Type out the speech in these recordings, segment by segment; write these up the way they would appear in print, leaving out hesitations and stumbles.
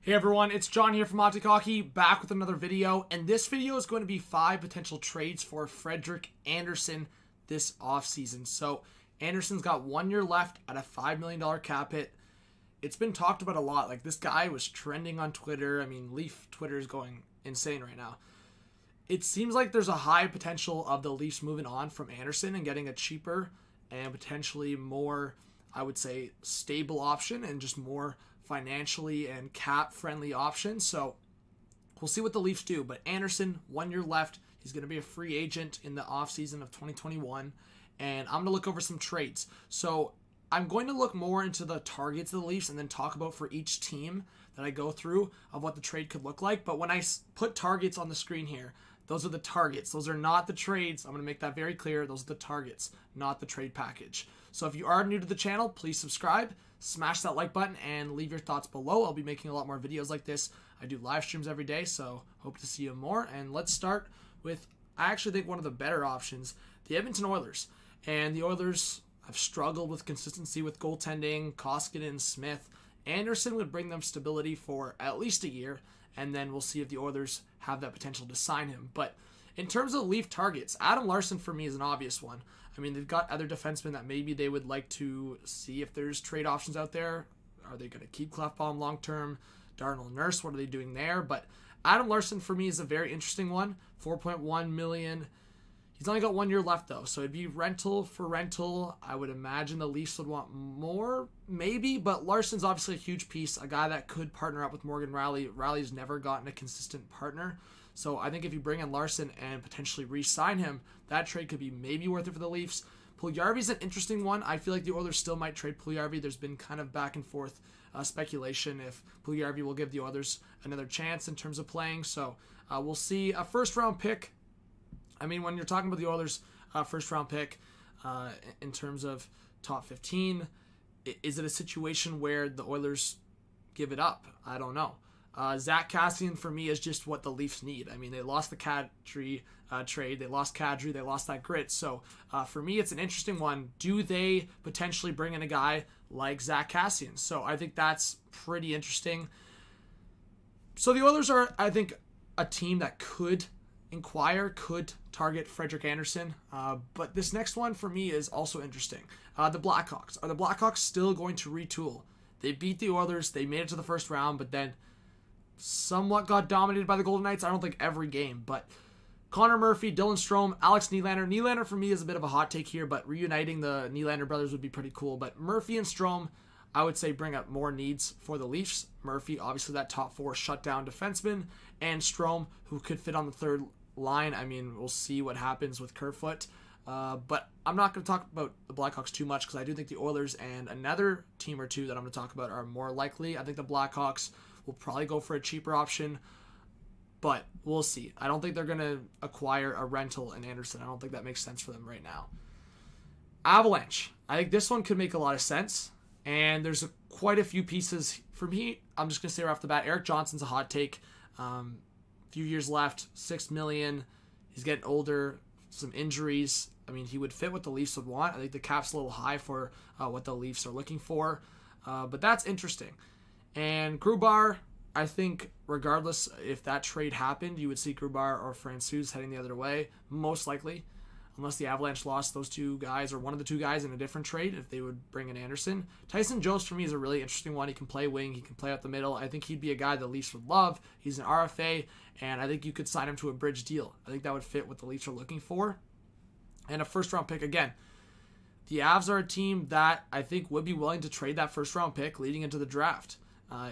Hey everyone, it's John here from RPO Bay Hockey, back with another video, and this video is going to be 5 potential trades for Frederik Andersen this offseason. So, Andersen's got 1 year left at a $5 million cap hit. It's been talked about a lot. Like, this guy was trending on Twitter. I mean, Leaf Twitter is going insane right now. It seems like there's a high potential of the Leafs moving on from Andersen and getting a cheaper and potentially more, I would say, stable option and just more financially and cap-friendly option. So we'll see what the Leafs do. But Andersen, 1 year left. He's going to be a free agent in the offseason of 2021. And I'm going to look over some trades. So I'm going to look more into the targets of the Leafs and then talk about for each team that I go through of what the trade could look like. But when I put targets on the screen here, those are the targets. Those are not the trades. I'm going to make that very clear. Those are the targets, not the trade package. So if you are new to the channel, please subscribe, smash that like button, and leave your thoughts below. I'll be making a lot more videos like this. I do live streams every day, so hope to see you more. And let's start with, I actually think, one of the better options, the Edmonton Oilers. And the Oilers have struggled with consistency with goaltending, Koskinen, Smith. Andersen would bring them stability for at least a year, and then we'll see if the Oilers have that potential to sign him. But in terms of Leaf targets, Adam Larsson for me is an obvious one. I mean, they've got other defensemen that maybe they would like to see if there's trade options out there. Are they going to keep Clefbaum long term? Darnell Nurse, what are they doing there? But Adam Larsson for me is a very interesting one. $4.1 million. He's only got 1 year left though, so it'd be rental for rental. I would imagine the Leafs would want more, maybe, but Larsson's obviously a huge piece, a guy that could partner up with Morgan Rielly. Rielly's never gotten a consistent partner, so I think if you bring in Larsson and potentially re-sign him, that trade could be maybe worth it for the Leafs. Puljujarvi's an interesting one. I feel like the Oilers still might trade Puljujarvi. There's been kind of back and forth speculation if Puljujarvi will give the Oilers another chance in terms of playing, so we'll see. A first-round pick. I mean, when you're talking about the Oilers' first-round pick in terms of top 15, is it a situation where the Oilers give it up? I don't know. Zach Kassian, for me, is just what the Leafs need. I mean, they lost the Kadri trade. They lost Kadri. They lost that grit. So, for me, it's an interesting one. Do they potentially bring in a guy like Zach Kassian? So, I think that's pretty interesting. So, the Oilers are, I think, a team that could target Frederik Andersen. But this next one for me is also interesting. The Blackhawks. Are the Blackhawks still going to retool? They beat the Oilers. They made it to the first round, but then somewhat got dominated by the Golden Knights. I don't think every game, but Connor Murphy, Dylan Strome, Alex Nylander. Nylander for me is a bit of a hot take here, but reuniting the Nylander brothers would be pretty cool. But Murphy and Strome, I would say, bring up more needs for the Leafs. Murphy, obviously that top 4 shutdown defenseman, and Strome, who could fit on the third line. I mean, we'll see what happens with Kerfoot. But I'm not going to talk about the Blackhawks too much because I do think the Oilers and another team or two that I'm going to talk about are more likely. I think the Blackhawks will probably go for a cheaper option, but we'll see. I don't think they're going to acquire a rental in Andersen. I don't think that makes sense for them right now. Avalanche. I think this one could make a lot of sense, and there's quite a few pieces. For me, I'm just going to say right off the bat, Erik Johnson's a hot take. Few years left, $6 million. He's getting older, some injuries. I mean, he would fit what the Leafs would want. I think the cap's a little high for what the Leafs are looking for, but that's interesting. And Grubauer, I think regardless if that trade happened, you would see Grubauer or Francouz heading the other way, most likely, unless the Avalanche lost those two guys or one of the two guys in a different trade, if they would bring in Andersen. Tyson Jones, for me, is a really interesting one. He can play wing. He can play out the middle. I think he'd be a guy the Leafs would love. He's an RFA, and I think you could sign him to a bridge deal. I think that would fit what the Leafs are looking for. And a first-round pick, again, the Avs are a team that I think would be willing to trade that first-round pick leading into the draft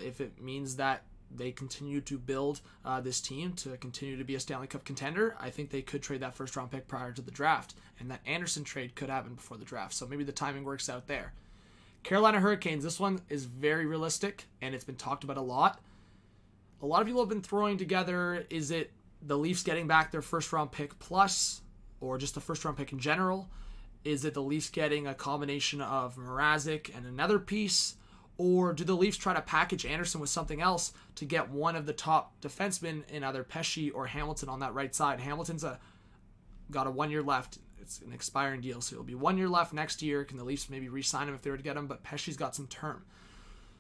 if it means that they continue to build this team to continue to be a Stanley Cup contender. I think they could trade that first-round pick prior to the draft, and that Andersen trade could happen before the draft. So maybe the timing works out there. Carolina Hurricanes, this one is very realistic, and it's been talked about a lot. A lot of people have been throwing together, is it the Leafs getting back their first-round pick plus, or just the first-round pick in general? Is it the Leafs getting a combination of Mrazek and another piece? Or do the Leafs try to package Andersen with something else to get one of the top defensemen in either Pesce or Hamilton on that right side? Hamilton's got a 1 year left. It's an expiring deal, so it'll be 1 year left next year. Can the Leafs maybe re-sign him if they were to get him? But Pesce's got some term.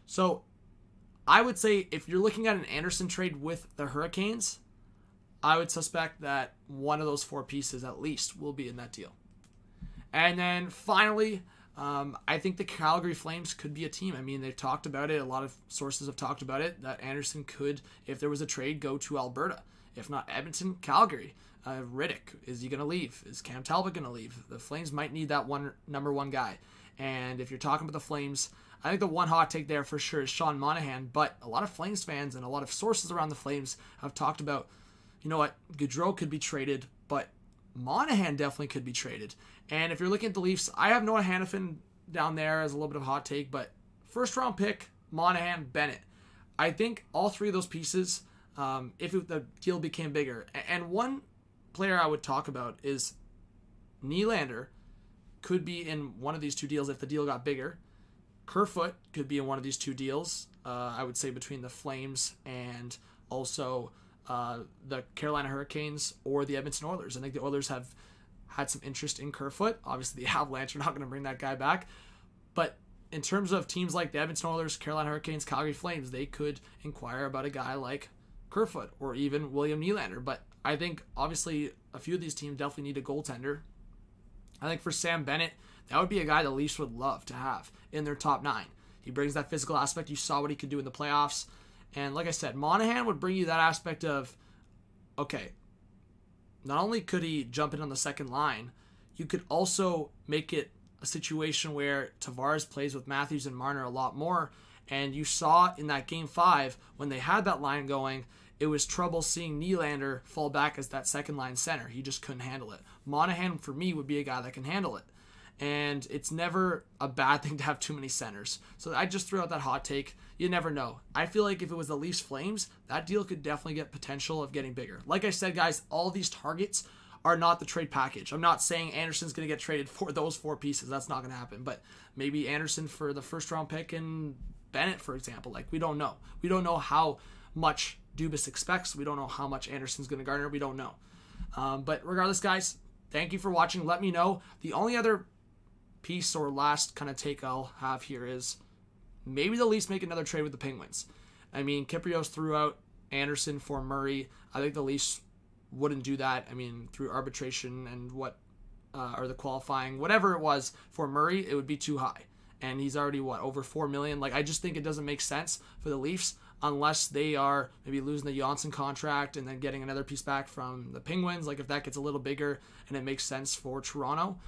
So I would say if you're looking at an Andersen trade with the Hurricanes, I would suspect that one of those 4 pieces at least will be in that deal. And then finally, I think the Calgary Flames could be a team. I mean, they've talked about it. A lot of sources have talked about it, that Andersen could, if there was a trade, go to Alberta. If not Edmonton, Calgary. Riddick, is he going to leave? Is Cam Talbot going to leave? The Flames might need that number one guy. And if you're talking about the Flames, I think the one hot take there for sure is Sean Monahan. But a lot of Flames fans and a lot of sources around the Flames have talked about, you know what, Gaudreau could be traded, but Monahan definitely could be traded. And if you're looking at the Leafs, I have Noah Hanifin down there as a little bit of a hot take, but first round pick, Monahan, Bennett. I think all 3 of those pieces, if the deal became bigger. And one player I would talk about is Nylander could be in one of these 2 deals if the deal got bigger. Kerfoot could be in one of these 2 deals, I would say between the Flames and also the Carolina Hurricanes or the Edmonton Oilers. I think the Oilers have had some interest in Kerfoot. Obviously, the Avalanche are not going to bring that guy back. But in terms of teams like the Edmonton Oilers, Carolina Hurricanes, Calgary Flames, they could inquire about a guy like Kerfoot or even William Nylander. But I think, obviously, a few of these teams definitely need a goaltender. I think for Sam Bennett, that would be a guy the Leafs would love to have in their top 9. He brings that physical aspect. You saw what he could do in the playoffs. And like I said, Monahan would bring you that aspect of, okay, not only could he jump in on the second line, you could also make it a situation where Tavares plays with Matthews and Marner a lot more. And you saw in that Game 5, when they had that line going, it was trouble seeing Nylander fall back as that second line center. He just couldn't handle it. Monahan, for me, would be a guy that can handle it. And it's never a bad thing to have too many centers. So I just threw out that hot take. You never know. I feel like if it was the Leafs Flames, that deal could definitely get potential of getting bigger. Like I said, guys, all these targets are not the trade package. I'm not saying Andersen's going to get traded for those 4 pieces. That's not going to happen. But maybe Andersen for the first round pick and Bennett, for example. Like, we don't know. We don't know how much Dubas expects. We don't know how much Andersen's going to garner. We don't know. But regardless, guys, thank you for watching. Let me know. The only other piece or last kind of take I'll have here is maybe the Leafs make another trade with the Penguins. I mean, Kypreos threw out Andersen for Murray. I think the Leafs wouldn't do that. I mean, through arbitration and or the qualifying, whatever it was for Murray, it would be too high. And he's already, over $4 million. Like, I just think it doesn't make sense for the Leafs unless they are maybe losing the Johnson contract and then getting another piece back from the Penguins. Like, if that gets a little bigger and it makes sense for Toronto.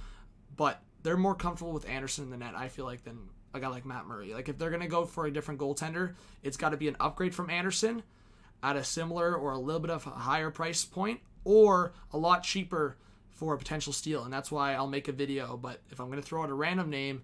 But they're more comfortable with Andersen in the net, I feel like, than a guy like Matt Murray. Like, if they're going to go for a different goaltender, it's got to be an upgrade from Andersen at a similar or a little bit of a higher price point, or a lot cheaper for a potential steal. And that's why I'll make a video. But if I'm going to throw out a random name,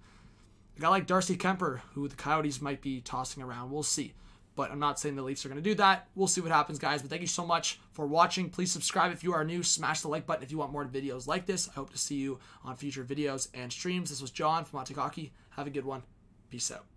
a guy like Darcy Kemper, who the Coyotes might be tossing around, we'll see. But I'm not saying the Leafs are going to do that. We'll see what happens, guys. But thank you so much for watching. Please subscribe if you are new. Smash the like button if you want more videos like this. I hope to see you on future videos and streams. This was John from Hockey. Have a good one. Peace out.